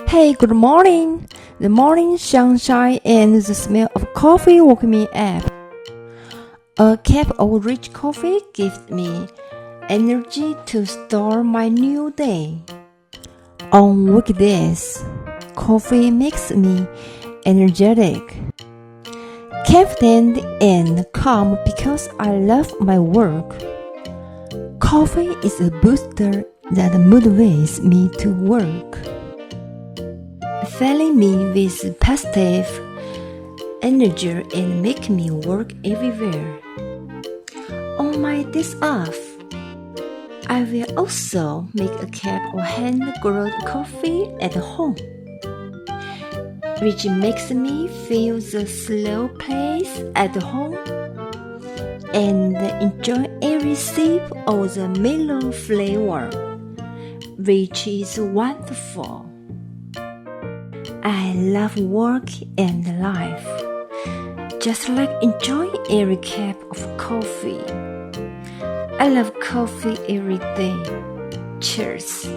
Hey, good morning! The morning sunshine and the smell of coffee woke me up. A cup of rich coffee gives me energy to start my new day. On weekdays, coffee makes me energetic, confident and calm because I love my work. Coffee is a booster that motivates me to work, filling me with positive energy and make me work everywhere. On my days off, I will also make a cup of hand-brewed coffee at home, which makes me feel the slow pace at home and enjoy every sip of the mellow flavor, which is wonderful. I love work and life, just like enjoying every cup of coffee. I love coffee every day. Cheers!